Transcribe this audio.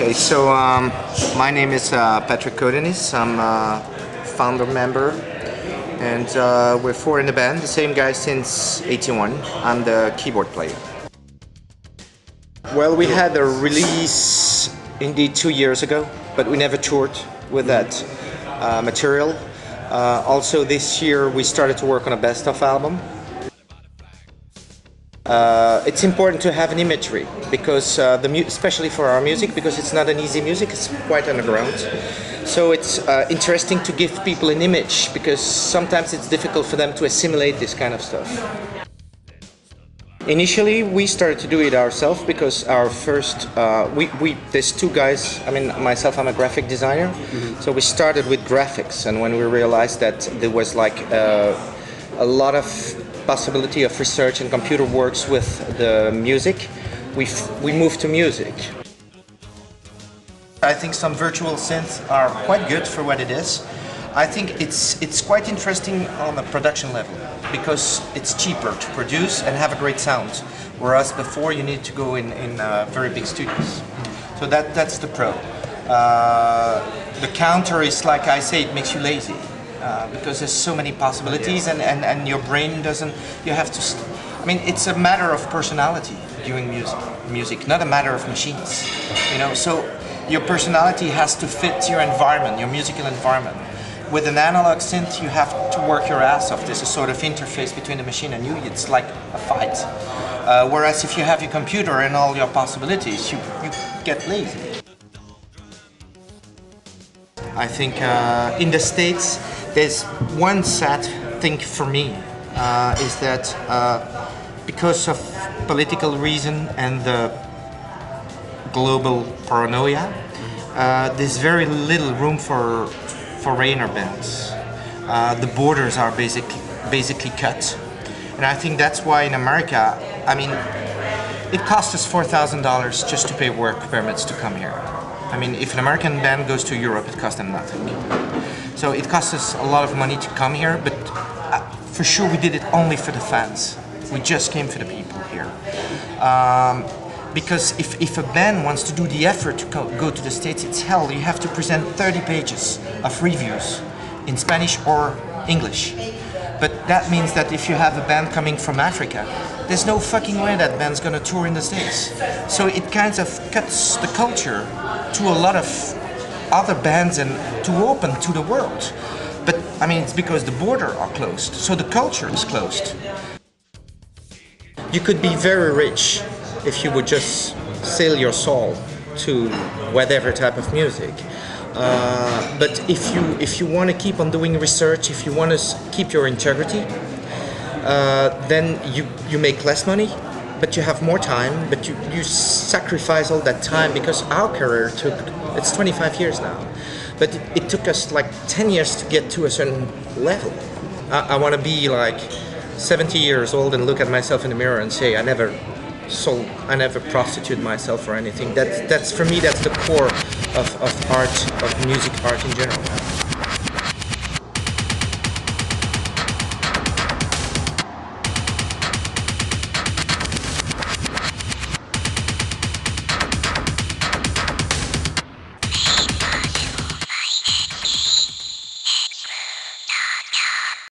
Okay, so my name is Patrick Kodenis. I'm a founder member, and we're four in the band, the same guy since '81. I'm the keyboard player. Well, we had a release indeed 2 years ago, but we never toured with that material. Also this year we started to work on a best-of album. It's important to have an imagery because especially for our music, because it's not an easy music, it's quite underground. So it's interesting to give people an image because sometimes it's difficult for them to assimilate this kind of stuff. Initially, we started to do it ourselves because our first, there's two guys, I mean, myself, I'm a graphic designer, so we started with graphics, and when we realized that there was like a lot of possibility of research and computer works with the music, we moved to music. I think some virtual synths are quite good for what it is. I think it's quite interesting on a production level because it's cheaper to produce and have a great sound, whereas before you need to go in very big studios. So that's the pro. The counter is, like I say, it makes you lazy because there's so many possibilities and your brain doesn't. You have to. I mean, it's a matter of personality doing music, not a matter of machines. You know, so your personality has to fit your environment, your musical environment. With an analog synth, you have to work your ass off. There's a sort of interface between the machine and you. It's like a fight. Whereas if you have your computer and all your possibilities, you get lazy. I think in the States, there's one sad thing for me, is that because of political reason and the global paranoia, there's very little room for foreigner bands. The borders are basically cut, and I think that's why in America, I mean, it costs us $4,000 just to pay work permits to come here. I mean, if an American band goes to Europe, it costs them nothing. So it costs us a lot of money to come here, but for sure we did it only for the fans. We just came for the people here. Because if a band wants to do the effort to go to the States, it's hell. You have to present 30 pages of reviews in Spanish or English. But that means that if you have a band coming from Africa, there's no fucking way that band's gonna tour in the States. So it kind of cuts the culture to a lot of other bands and to open to the world. But I mean, it's because the borders are closed, so the culture is closed. You could be very rich if you would just sell your soul to whatever type of music. But if you want to keep on doing research, if you want to keep your integrity, then you make less money, but you have more time, but you sacrifice all that time because our career it's 25 years now. But it took us like 10 years to get to a certain level. I want to be like 70 years old and look at myself in the mirror and say, I never prostitute myself or anything. That's for me, that's the core of art, of music art in general.